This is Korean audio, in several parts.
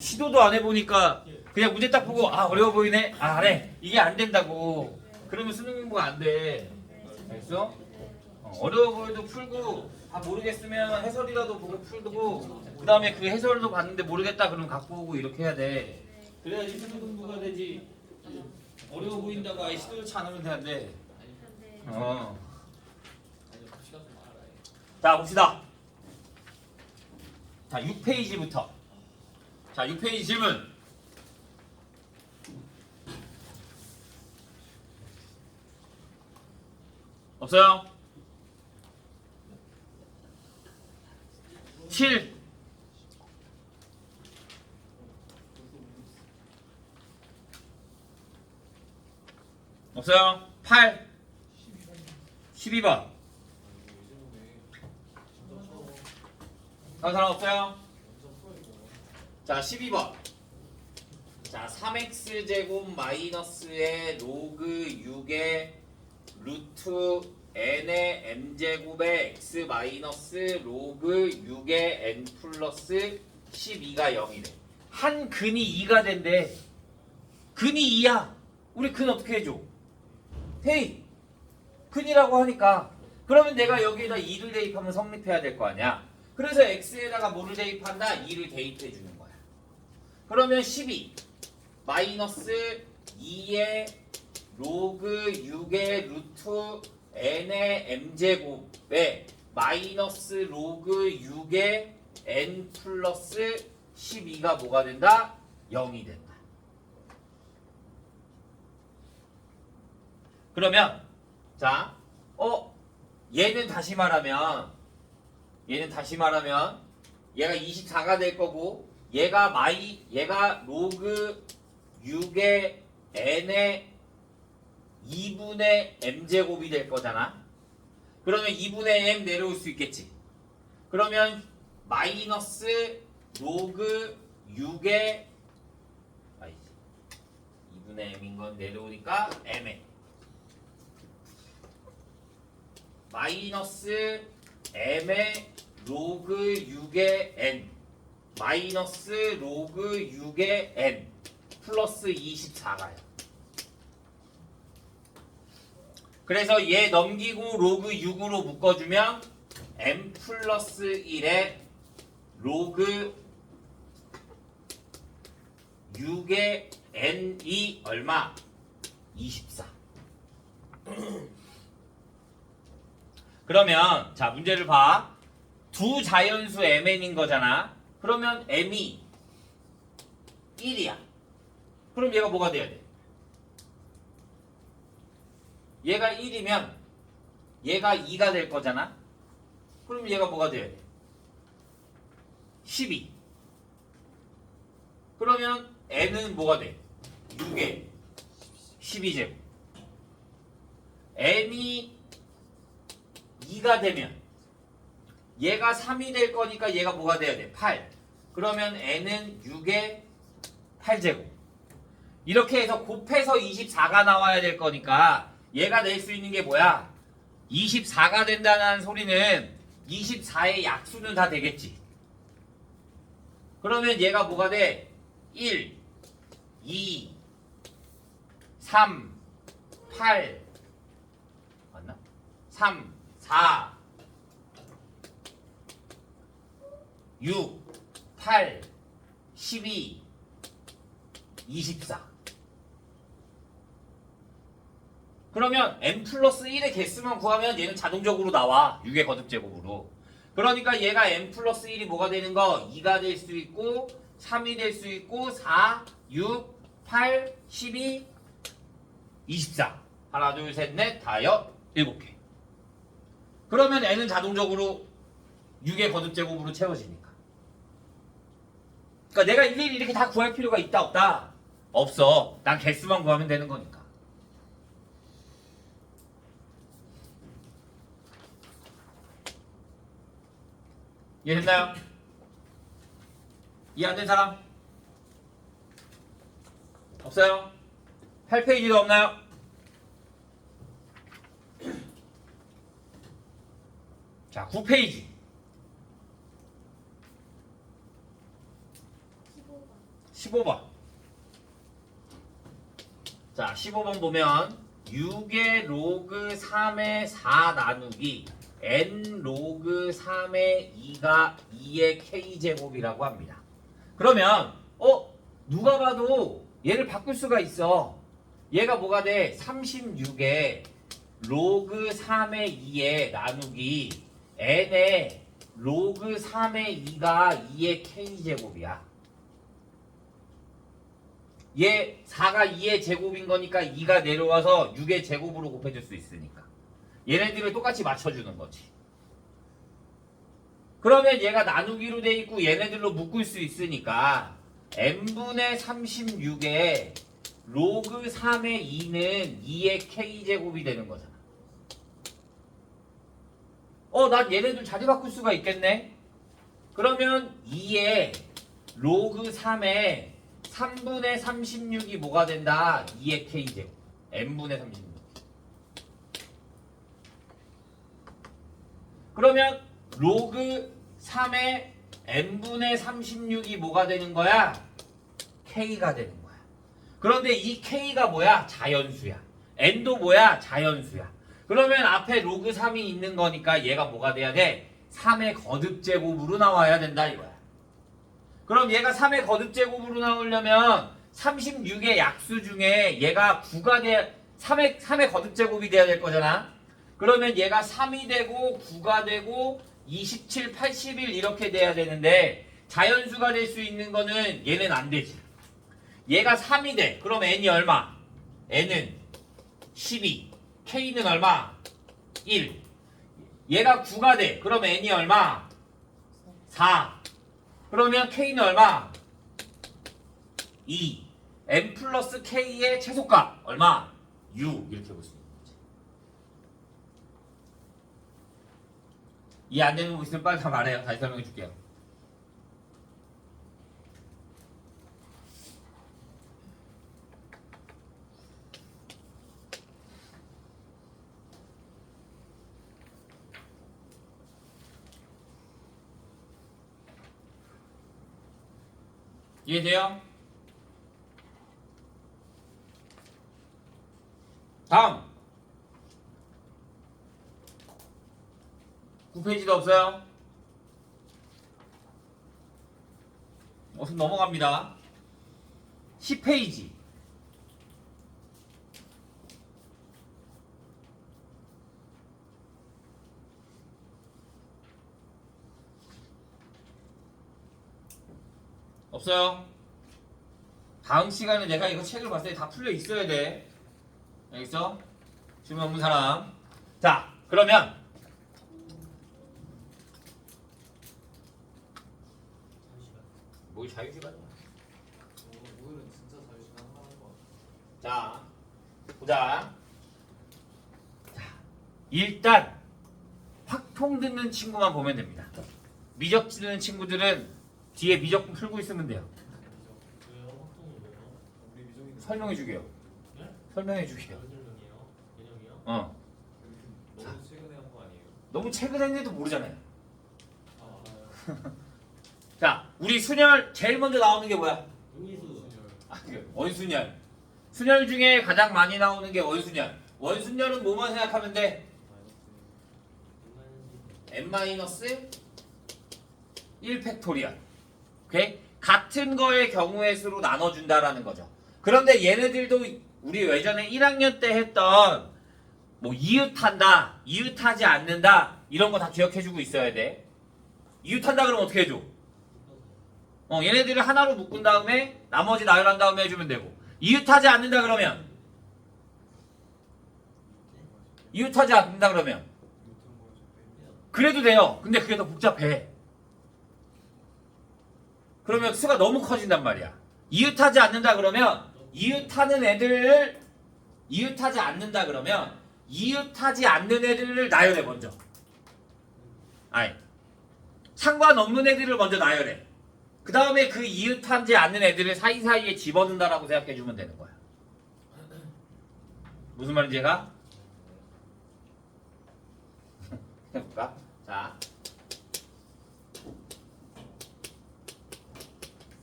시도도 안 해보니까 그냥 문제 딱 보고 아 어려워 보이네 아 그래 이게 안 된다고 그러면 수능 공부가 안 돼. 알겠어? 어려워 보여도 풀고 다 모르겠으면 해설이라도 보고 풀고 그 다음에 그 해설도 봤는데 모르겠다 그러면 갖고 오고 이렇게 해야 돼. 그래야지 수능 공부가 되지. 어려워 보인다고 아예 시도조차 안 하면 되는데. 자 봅시다. 자 6페이지부터. 자 6페이지 질문. 없어요? 7 없어요? 8 12번 다른 사람 없어요? 자 12번 자 3x제곱 마이너스의 로그 6의 루트 n의 m제곱의 x 마이너스 로그 6의 n 플러스 12가 0이래. 한 근이 2가 된대. 근이 2야. 우리 근 어떻게 해줘? 대입. 근이라고 하니까 그러면 내가 여기에다 2를 대입하면 성립해야 될 거 아니야. 그래서 x에다가 뭐를 대입한다? 2를 대입해 주는 거야. 그러면 12 마이너스 2의 로그 6의 루트 n의 m제곱에 마이너스 로그 6의 n 플러스 12가 뭐가 된다? 0이 된다. 그러면 자, 얘는 다시 말하면 얘가 24가 될 거고 얘가 로그 6의 n의 2분의 m제곱이 될 거잖아. 그러면 2분의 m 내려올 수 있겠지. 그러면 마이너스 로그 6의 2분의 m인 건 내려오니까 m에 마이너스 m의 로그 6의 n 마이너스 로그 6의 n 플러스 24가요. 그래서 얘 넘기고 로그 6으로 묶어주면 m 플러스 1에 로그 6의 n이 얼마? 24. 그러면 자 문제를 봐. 두 자연수 mn인 거잖아. 그러면 m이 1이야. 그럼 얘가 뭐가 돼야 돼? 얘가 1이면 얘가 2가 될 거잖아. 그럼 얘가 뭐가 돼야 돼? 12. 그러면 n은 뭐가 돼? 6에 12제곱. n이 2가 되면 얘가 3이 될 거니까 얘가 뭐가 돼야 돼? 8. 그러면 n은 6에 8제곱. 이렇게 해서 곱해서 24가 나와야 될 거니까 얘가 낼 수 있는 게 뭐야? 24가 된다는 소리는 24의 약수는 다 되겠지. 그러면 얘가 뭐가 돼? 1, 2, 3, 8 맞나? 3, 4, 6, 8, 12, 24 그러면 m 플러스 1의 개수만 구하면 얘는 자동적으로 나와. 6의 거듭제곱으로. 그러니까 얘가 m 플러스 1이 뭐가 되는 거? 2가 될 수 있고 3이 될 수 있고 4, 6, 8, 12, 24 하나 둘 셋 넷 다섯 7개. 그러면 n은 자동적으로 6의 거듭제곱으로 채워지니까. 그러니까 내가 일일이 이렇게 다 구할 필요가 있다 없다? 없어. 난 개수만 구하면 되는 거니까. 이해됐나요? 이해 안 된 사람? 없어요? 8페이지도 없나요? 자, 9페이지. 15번. 자, 15번 보면 6의 로그 3의 4 나누기 n 로그 3의 2가 2의 k제곱이라고 합니다. 그러면 누가 봐도 얘를 바꿀 수가 있어. 얘가 뭐가 돼? 36에 로그 3의 2에 나누기 n의 로그 3의 2가 2의 k제곱이야. 얘 4가 2의 제곱인 거니까 2가 내려와서 6의 제곱으로 곱해줄 수 있으니까 얘네들을 똑같이 맞춰주는 거지. 그러면 얘가 나누기로 돼 있고 얘네들로 묶을 수 있으니까 n분의 36에 로그 3의 2는 2의 k제곱이 되는 거잖아. 난 얘네들 자리 바꿀 수가 있겠네. 그러면 2의 로그 3의 3분의 36이 뭐가 된다? 2의 k제곱. n분의 36. 그러면 로그 3의 n분의 36이 뭐가 되는 거야? k가 되는 거야. 그런데 이 k가 뭐야? 자연수야. n도 뭐야? 자연수야. 그러면 앞에 로그 3이 있는 거니까 얘가 뭐가 돼야 돼? 3의 거듭제곱으로 나와야 된다 이거야. 그럼 얘가 3의 거듭제곱으로 나오려면 36의 약수 중에 얘가 9가 돼야 3의 거듭제곱이 돼야 될 거잖아. 그러면 얘가 3이 되고 9가 되고 27, 81 이렇게 돼야 되는데 자연수가 될 수 있는 거는 얘는 안 되지. 얘가 3이 돼. 그럼 n이 얼마? n은 12. k는 얼마? 1. 얘가 9가 돼. 그럼 n이 얼마? 4. 그러면 k는 얼마? 2. n 플러스 k의 최소값 얼마? 6. 이렇게 볼 수 있는 거지. 이해 안 되는 거 있으면 빨리 다 말해요. 다시 설명해 줄게요. 이해돼요? 다음 9페이지도 없어요? 우선 넘어갑니다. 10페이지 없어요? 다음 시간에 내가 이거 책을 봤을 때 다 풀려 있어야 돼. 알겠어? 질문 없는 사람. 자, 그러면 뭘 자유시간이야? 오늘은 진짜 자유시간 하는 거. 자, 보자. 자, 일단 확통 듣는 친구만 보면 됩니다. 미적 듣는 친구들은 뒤에 미적 풀고 있으면 돼요. 왜요? 확통이 왜요? 우리 미정이 설명해 주게요. 네? 설명해 주게요. 무슨 설명이에요? 개념이요? 자. 너무 최근에 한 거 아니에요? 너무 최근에 했는데도 모르잖아요. 아 알아요. 자, 우리 순열 제일 먼저 나오는 게 뭐야? 음이수 원순열. 순열 중에 가장 많이 나오는 게 원순열. 원순열은 뭐만 생각하면 돼? n-1 팩토리얼. 오케이? 같은 거의 경우의 수로 나눠준다라는 거죠. 그런데 얘네들도 우리 예전에 1학년 때 했던 뭐 이웃한다, 이웃하지 않는다 이런 거 다 기억해주고 있어야 돼. 이웃한다 그러면 어떻게 해줘? 얘네들을 하나로 묶은 다음에 나머지 나열한 다음에 해주면 되고, 이웃하지 않는다 그러면 이웃하지 않는다 그러면 그래도 돼요. 근데 그게 더 복잡해. 그러면 수가 너무 커진단 말이야. 이웃하지 않는다 그러면 이웃하는 애들을 이웃하지 않는다 그러면 이웃하지 않는 애들을 나열해 먼저. 아니, 상관없는 애들을 먼저 나열해. 그 다음에 그 이웃하지 않는 애들을 사이사이에 집어넣는다라고 생각해주면 되는 거야. 무슨 말인지 얘가? 해볼까? 자,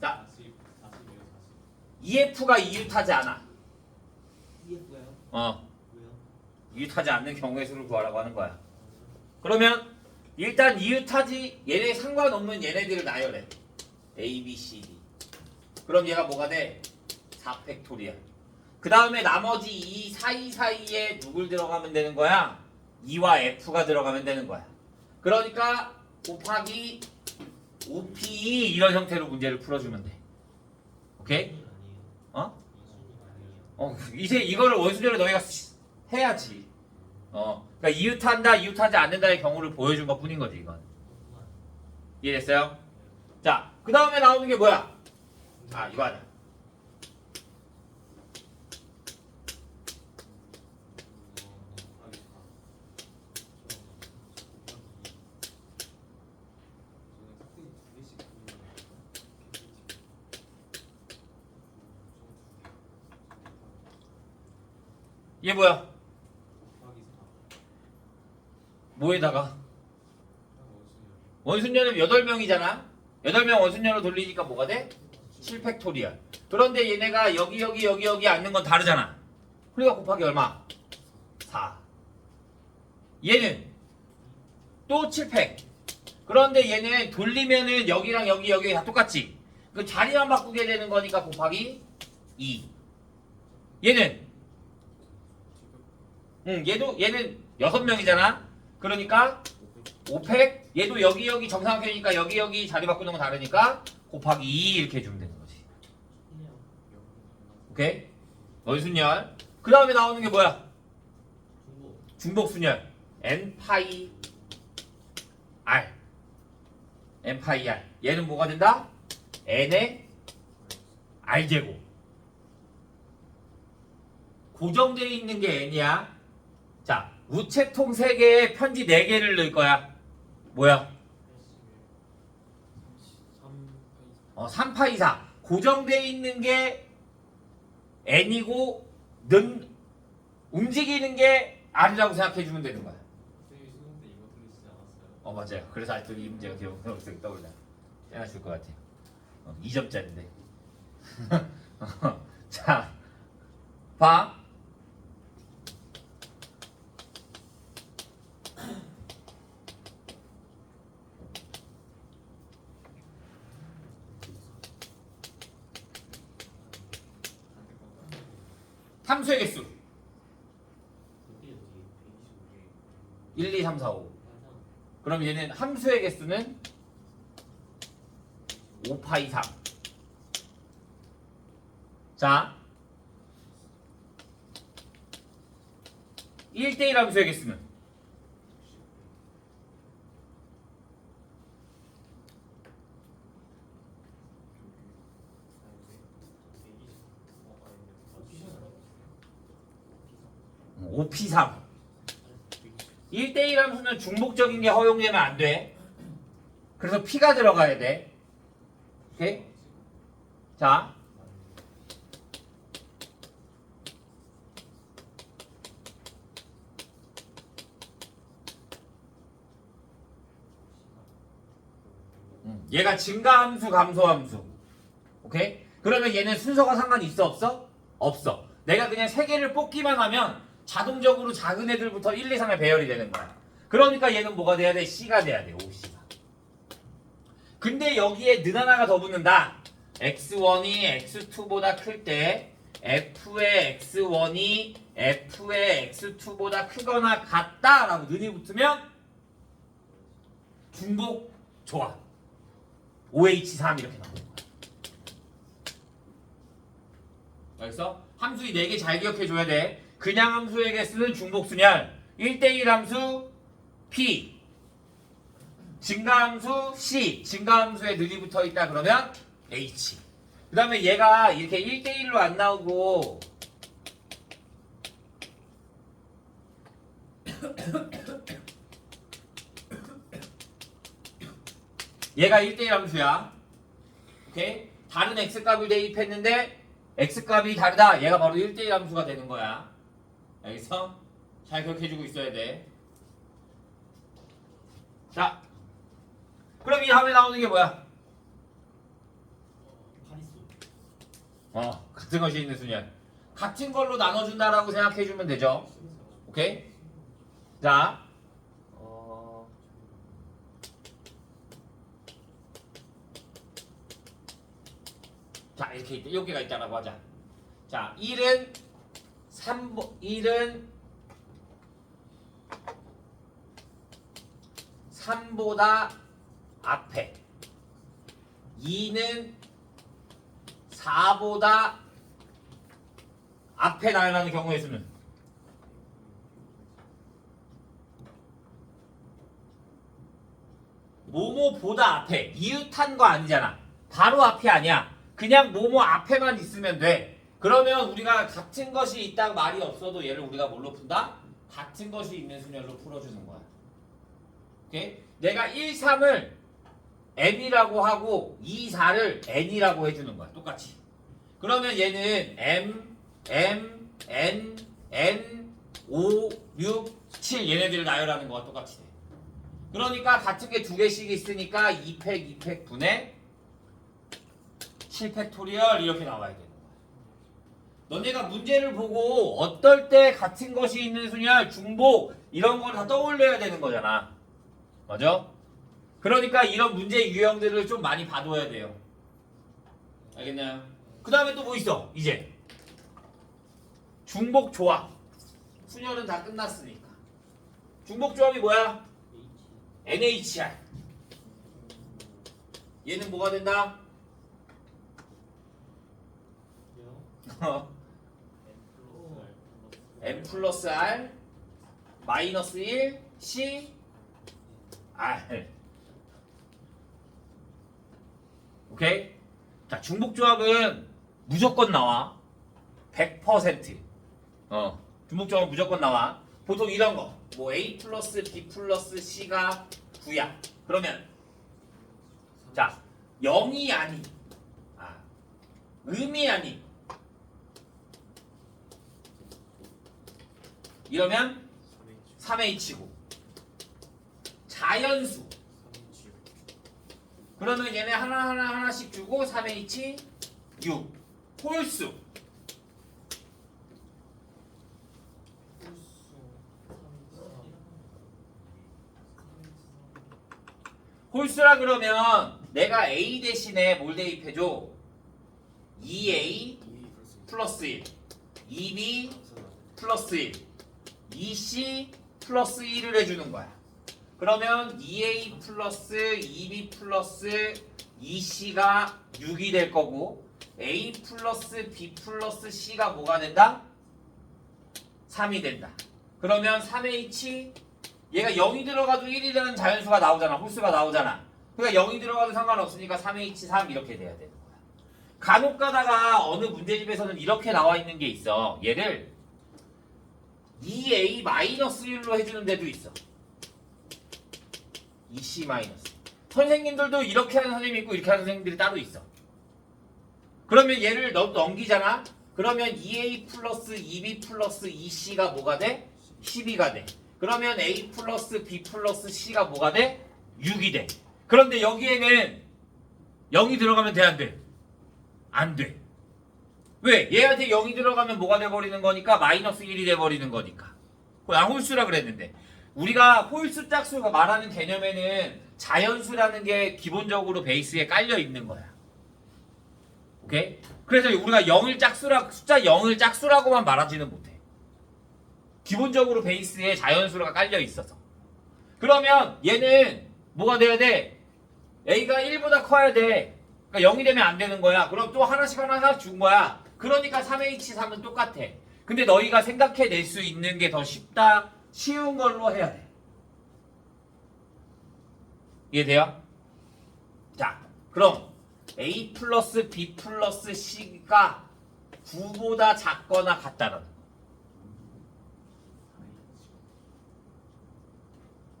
40, 42에서 EF가 이웃하지 않아. EF가요? 어. 왜요? 이웃하지 않는 경우의 수를 구하라고 하는 거야. 그러면 일단 이웃하지 얘네 상관없는 얘네들을 나열해. A, B, C, D. 그럼 얘가 뭐가 돼? 4팩토리얼. 그 다음에 나머지 이 사이사이에 누굴 들어가면 되는 거야? E와 F가 들어가면 되는 거야. 그러니까 곱하기 OP 이런 형태로 문제를 풀어주면 돼. 오케이? 아니에요. 어? 아니에요. 이제 이거를 원수대로 너희가 해야지. 그러니까 이웃한다, 이웃하지 않는다의 경우를 보여준 것 뿐인 거지, 이건. 이해됐어요? 자, 그 다음에 나오는 게 뭐야? 아, 이거 하자. 얘 뭐야? 뭐에다가? 원순열은 8명이잖아? 8명 원순열로 돌리니까 뭐가 돼? 7팩토리얼. 그런데 얘네가 여기 앉는 건 다르잖아. 그러니까 곱하기 얼마? 4. 얘는 또 7팩. 그런데 얘는 돌리면은 여기랑 여기 다 똑같지? 그 자리만 바꾸게 되는 거니까 곱하기 2. 얘는 얘는 6명이잖아? 그러니까 5팩, 얘도 여기 정삼각형이니까 여기 자리 바꾸는 건 다르니까 곱하기 2 이렇게 해주면 되는 거지. 오케이? 원순열. 그 다음에 나오는 게 뭐야? 중복순열. N파이 R. N파이 R. 얘는 뭐가 된다? N의 R제곱. 고정되어 있는 게 N이야. 자, 우체통 3개에 편지 4개를 넣을 거야. 뭐야? 3파이 4. 고정되어 있는 게 N이고 움직이는 게 R이라고 생각해주면 되는 거야. 맞아요. 그래서 아직도 이 문제가 기억에 떠올라. 해놨을 것 같아요. 2점짜리인데. 자, 봐. 함수의 개수 1, 2, 3, 4, 5. 그럼 얘는 함수의 개수는 5파이 3. 자, 1대1 함수의 개수는 P3. 1대1 함수는 중복적인 게 허용되면 안 돼. 그래서 P가 들어가야 돼. 오케이? 자. 얘가 증가함수, 감소함수. 오케이? 그러면 얘는 순서가 상관이 있어, 없어? 없어. 내가 그냥 3개를 뽑기만 하면 자동적으로 작은 애들부터 1, 2, 3에 배열이 되는 거야. 그러니까 얘는 뭐가 돼야 돼? C가 돼야 돼. OC가. 근데 여기에 는 하나가 더 붙는다. X1이 X2보다 클 때 F의 X1이 F의 X2보다 크거나 같다 라고 는이 붙으면 중복 좋아. OH3 이렇게 나오는 거야. 알겠어? 함수 이 4개 잘 기억해줘야 돼. 그냥 함수의 개수는 중복순열. 1대1 함수 P. 증가함수 C. 증가함수에 는이 붙어있다 그러면 H. 그 다음에 얘가 이렇게 1대1로 안 나오고 얘가 1대1 함수야. 오케이? 다른 x값을 대입했는데 x값이 다르다. 얘가 바로 1대1 함수가 되는 거야. 알겠어? 잘 기억해주고 있어야 돼. 자, 그럼 이 다음에 나오는 게 뭐야? 같은 것이 있는 순열. 같은 걸로 나눠준다라고 생각해주면 되죠. 오케이? 자, 자 이렇게 여기가 있다라고 하자. 자, 1은 3보다 앞에, 2는 4보다 앞에 나열하는 경우의 수는 뭐뭐보다 앞에, 이웃한 거 아니잖아. 바로 앞이 아니야. 그냥 뭐뭐 앞에만 있으면 돼. 그러면 우리가 같은 것이 있다고 말이 없어도 얘를 우리가 뭘로 푼다? 같은 것이 있는 순열로 풀어주는 거야. 오케이? 내가 1, 3을 m이라고 하고 2, 4를 n이라고 해주는 거야. 똑같이. 그러면 얘는 m, n, 5, 6, 7 얘네들을 나열하는 거와 똑같이 돼. 그러니까 같은 게 두 개씩 있으니까 2팩, 2팩 분의 7팩토리얼 이렇게 나와야 되는 거야. 너네가 문제를 보고 어떨 때 같은 것이 있는 순열, 중복 이런 걸 다 떠올려야 되는 거잖아. 맞아? 그러니까 이런 문제 유형들을 좀 많이 봐둬야 돼요. 알겠나요? 그 다음에 또 뭐 있어? 이제 중복 조합. 순열은 다 끝났으니까. 중복 조합이 뭐야? NHR. 얘는 뭐가 된다? M 플러스 R 마이너스 1 C R. 오케이? 자, 중복조합은 무조건 나와. 100%. 중복조합은 무조건 나와. 보통 이런 거. 뭐 A 플러스 B 플러스 C가 9야. 그러면 자, 0이 아닌, 음이 아닌, 이러면 3H고 자연수. 그러면 얘네 하나씩 주고 3H 6. 홀수. 홀수라 그러면 내가 A 대신에 뭘 대입해줘? 2A 플러스 1, 2B 플러스 1, 2C 플러스 1을 해주는 거야. 그러면 2A 플러스 2B 플러스 2C가 6이 될 거고, A 플러스 B 플러스 C가 뭐가 된다? 3이 된다. 그러면 3H, 얘가 0이 들어가도 1이라는 자연수가 나오잖아. 홀수가 나오잖아. 그러니까 0이 들어가도 상관없으니까 3H3 이렇게 돼야 되는 거야. 간혹 가다가 어느 문제집에서는 이렇게 나와 있는 게 있어. 얘를 2A-1로 해주는 데도 있어. 2C-. 선생님들도 이렇게 하는 선생님이 있고 이렇게 하는 선생님들이 따로 있어. 그러면 얘를 넘기잖아. 그러면 2A 플러스 2B 플러스 2C가 뭐가 돼? 12가 돼. 그러면 A 플러스 B 플러스 C가 뭐가 돼? 6이 돼. 그런데 여기에는 0이 들어가면 돼, 안 돼? 안 돼. 왜? 얘한테 0이 들어가면 뭐가 돼버리는 거니까? 마이너스 1이 돼버리는 거니까. 양홀수라 그랬는데, 우리가 홀수 짝수가 말하는 개념에는 자연수라는 게 기본적으로 베이스에 깔려 있는 거야. 오케이? 그래서 우리가 0을 짝수라, 숫자 0을 짝수라고만 말하지는 못해. 기본적으로 베이스에 자연수가 깔려 있어서. 그러면 얘는 뭐가 돼야 돼? A가 1보다 커야 돼. 그러니까 0이 되면 안 되는 거야. 그럼 또 하나씩 준 거야. 그러니까 3H3은 똑같아. 근데 너희가 생각해낼 수 있는 게 더 쉽다. 쉬운 걸로 해야 돼. 이해돼요? 자, 그럼 A 플러스 B 플러스 C가 9보다 작거나 같다는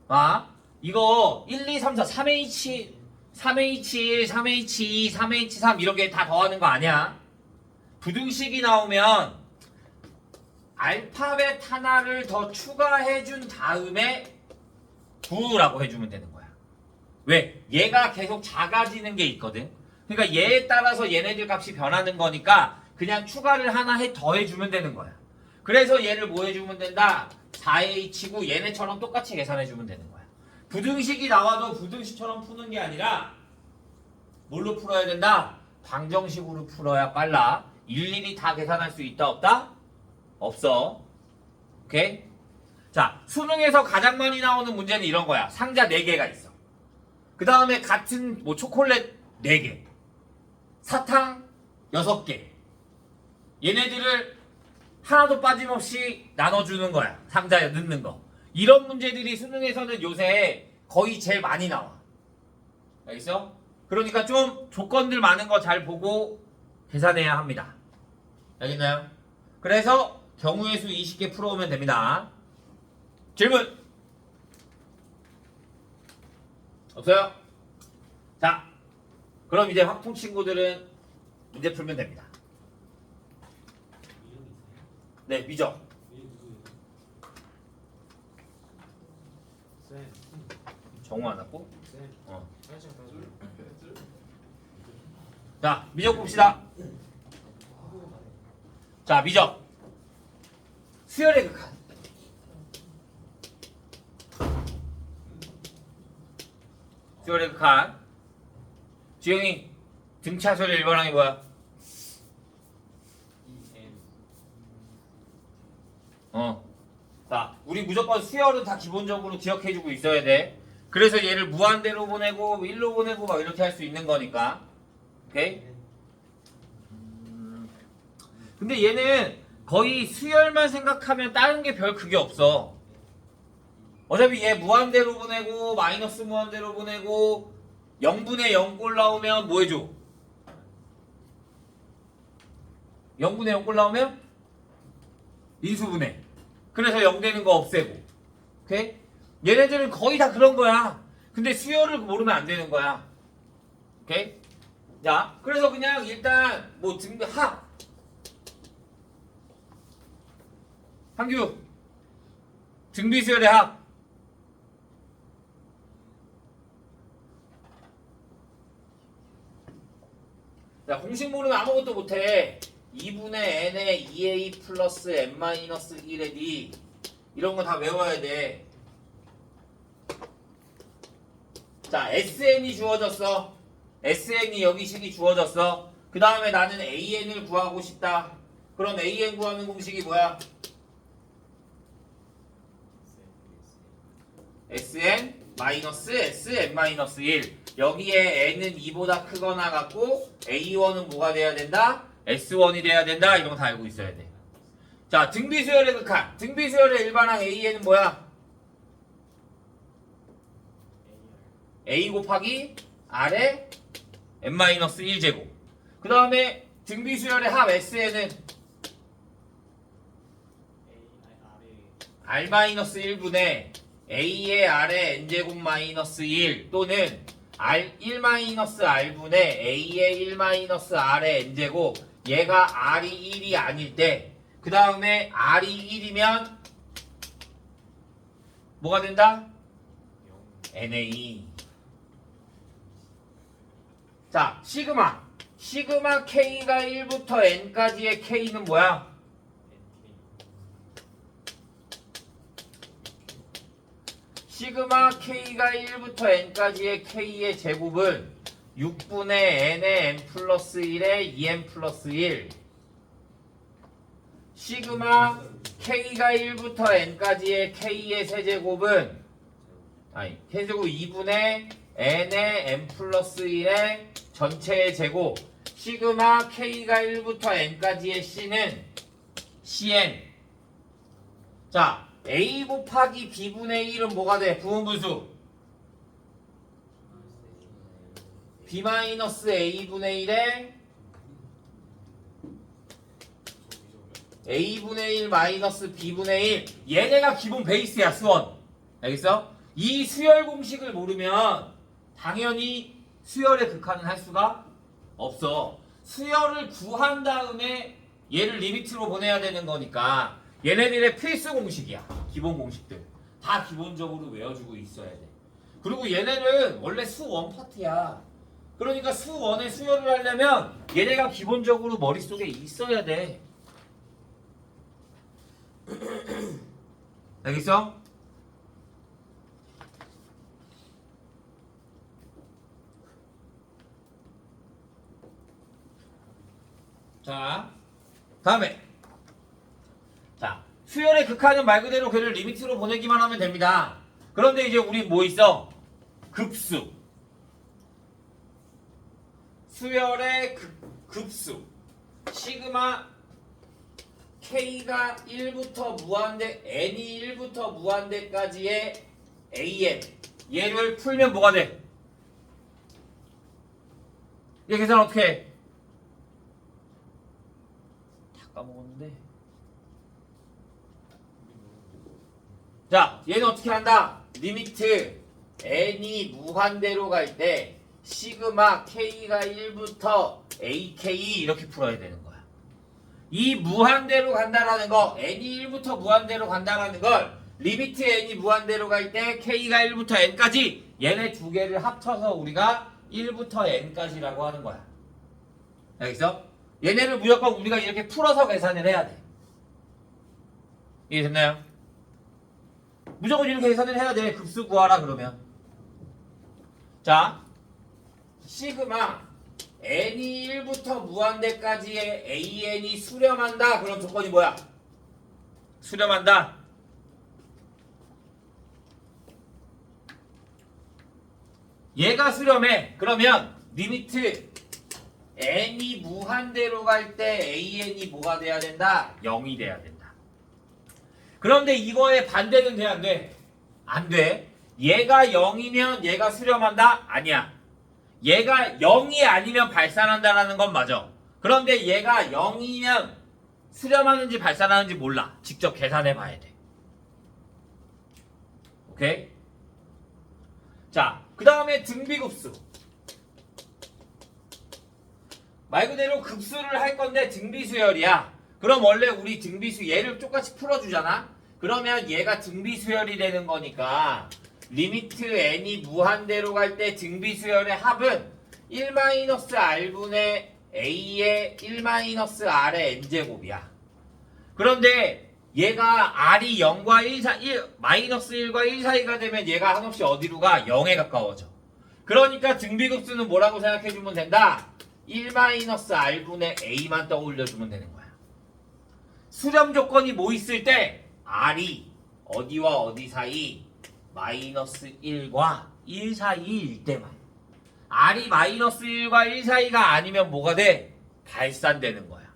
거. 이거 1, 2, 3, 4, 3H, 3H1, 3H2, 3H3 이런 게 다 더하는 거 아니야. 부등식이 나오면 알파벳 하나를 더 추가해준 다음에 9라고 해주면 되는 거야. 왜? 얘가 계속 작아지는 게 있거든. 그러니까 얘에 따라서 얘네들 값이 변하는 거니까 그냥 추가를 하나 더해주면 되는 거야. 그래서 얘를 뭐 해주면 된다? 4h고 얘네처럼 똑같이 계산해주면 되는 거야. 부등식이 나와도 부등식처럼 푸는 게 아니라 뭘로 풀어야 된다? 방정식으로 풀어야 빨라. 일일이 다 계산할 수 있다 없다? 없어. 오케이? 자, 수능에서 가장 많이 나오는 문제는 이런 거야. 상자 4개가 있어. 그 다음에 같은 뭐 초콜릿 4개, 사탕 6개. 얘네들을 하나도 빠짐없이 나눠주는 거야. 상자에 넣는 거. 이런 문제들이 수능에서는 요새 거의 제일 많이 나와. 알겠어? 그러니까 좀 조건들 많은 거 잘 보고 계산해야 합니다. 알겠나요? 그래서 경우의 수 20개 풀어오면 됩니다. 질문! 없어요? 자, 그럼 이제 확통 친구들은 문제 풀면 됩니다. 이름 있어요? 네, 미적. 이름 누구예요? 쌤, 정우 안 왔고. 쌤, 어. 한 시간 더 줘요. 자, 미적 봅시다. 자, 미적. 수열의 극한. 수열의 극한. 주영이 등차수열의 일반항이 뭐야? 자, 우리 무조건 수열은 다 기본적으로 기억해주고 있어야 돼. 그래서 얘를 무한대로 보내고 1로 보내고 막 이렇게 할 수 있는 거니까. 오케이? 근데 얘는 거의 수열만 생각하면 다른 게 별 그게 없어. 어차피 얘 무한대로 보내고 마이너스 무한대로 보내고 0분의 0골 나오면 뭐 해줘? 0분의 0골 나오면 인수분해. 그래서 0 되는 거 없애고. 오케이? 얘네들은 거의 다 그런 거야. 근데 수열을 모르면 안 되는 거야. 오케이? 자, 그래서 그냥 일단 뭐 등비 한규 등비수열의 합. 자, 공식 모르면 아무것도 못해. 2분의 n의 2a 플러스 n-1의 d 이런 거 다 외워야 돼. 자, sn이 주어졌어. sn이 여기 식이 주어졌어. 그 다음에 나는 an을 구하고 싶다. 그럼 an 구하는 공식이 뭐야? sn 마이너스 sn-1 여기에 n은 2보다 크거나 같고 a1은 뭐가 돼야 된다? s1이 돼야 된다. 이런 거 다 알고 있어야 돼. 자, 등비수열의 극한. 등비수열의 일반항 a는 뭐야? a 곱하기 r의 n-1제곱. 그 다음에 등비수열의 합 sn은 r-1분의 a의 r의 n제곱 마이너스 1 또는 r1-r분의 a의 1-r의 n제곱. 얘가 r이 1이 아닐 때 그 다음에 r이 1이면 뭐가 된다? na. 자, 시그마 k가 1부터 n까지의 k는 뭐야? 시그마 k가 1부터 n까지의 k의 제곱은 6분의 n의 n 플러스 1의 2n 플러스 1. 시그마 k가 1부터 n까지의 k의 세제곱은 세제곱 2분의 n의 n 플러스 1의 전체의 제곱. 시그마 k가 1부터 n까지의 c는 cn. 자, a 곱하기 b분의 1은 뭐가 돼? 부분분수 b-a분의 1에 a분의 1 마이너스 b분의 1. 얘네가 기본 베이스야, 수원. 알겠어? 이 수열 공식을 모르면 당연히 수열의 극한은 할 수가 없어. 수열을 구한 다음에 얘를 리미트로 보내야 되는 거니까 얘네들의 필수 공식이야. 기본 공식들 다 기본적으로 외워주고 있어야 돼. 그리고 얘네는 원래 수 1파트야. 그러니까 수원의 수열을 하려면 얘네가 기본적으로 머릿속에 있어야 돼. 알겠어? 자, 다음에 자, 수열의 극한은 말 그대로 걔를 리미트로 보내기만 하면 됩니다. 그런데 이제 우리 뭐 있어? 급수. 수열의 급수. 시그마 K가 1부터 무한대, N이 1부터 무한대까지의 AN. 얘를 풀면 뭐가 돼? 얘 계산 어떻게 해? 다 까먹었는데. 자, 얘는 어떻게 한다? 리미트 n이 무한대로 갈 때 시그마 k가 1부터 ak 이렇게 풀어야 되는 거야. 이 무한대로 간다라는 거, n이 1부터 무한대로 간다라는 걸 리미트 n이 무한대로 갈 때 k가 1부터 n까지 얘네 두 개를 합쳐서 우리가 1부터 n까지라고 하는 거야. 알겠어? 얘네를 무조건 우리가 이렇게 풀어서 계산을 해야 돼. 이해됐나요? 무조건 이렇게 계산을 해야 돼. 급수 구하라 그러면. 자, 시그마 n이 1부터 무한대까지의 an이 수렴한다. 그럼 조건이 뭐야? 수렴한다. 얘가 수렴해. 그러면 리미트 n이 무한대로 갈 때 an이 뭐가 돼야 된다? 0이 돼야 된다. 그런데 이거의 반대는 돼, 안 돼? 안 돼. 얘가 0이면 얘가 수렴한다? 아니야. 얘가 0이 아니면 발산한다라는 건 맞아. 그런데 얘가 0이면 수렴하는지 발산하는지 몰라. 직접 계산해 봐야 돼. 오케이? 자, 그 다음에 등비급수. 말 그대로 급수를 할 건데 등비수열이야. 그럼 원래 우리 등비수 얘를 똑같이 풀어주잖아? 그러면 얘가 등비수열이 되는 거니까 리미트 n이 무한대로 갈 때 등비수열의 합은 1-r분의 a의 1-r의 n제곱이야. 그런데 얘가 r이 0과 1, 마이너스 1과 1 사이가 되면 얘가 한없이 어디로 가? 0에 가까워져. 그러니까 등비급수는 뭐라고 생각해주면 된다? 1-r분의 a만 떠올려주면 되는 거야. 수렴 조건이 뭐 있을 때 r이 어디와 어디 사이? 마이너스 1과 1 사이일 때만. r이 마이너스 1과 1 사이가 아니면 뭐가 돼? 발산되는 거야.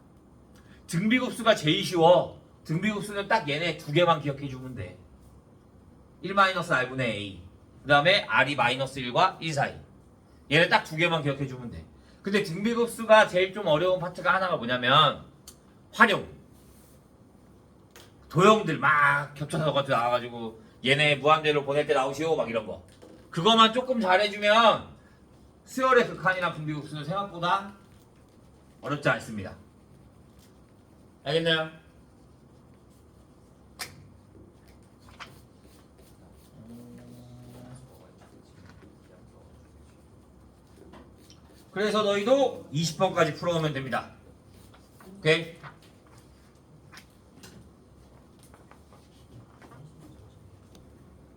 등비급수가 제일 쉬워. 등비급수는 딱 얘네 두 개만 기억해주면 돼. 1-r분의 a. 그 다음에 r이 마이너스 1과 1 사이. 얘네 딱 두 개만 기억해주면 돼. 근데 등비급수가 제일 좀 어려운 파트가 하나가 뭐냐면 활용. 도형들 막 겹쳐서 나와가지고 얘네 무한대로 보낼 때 나오시오 막 이런 거. 그거만 조금 잘해주면 수열의 극한이나 등비급수는 생각보다 어렵지 않습니다. 알겠나요? 그래서 너희도 20번까지 풀어오면 됩니다. 오케이?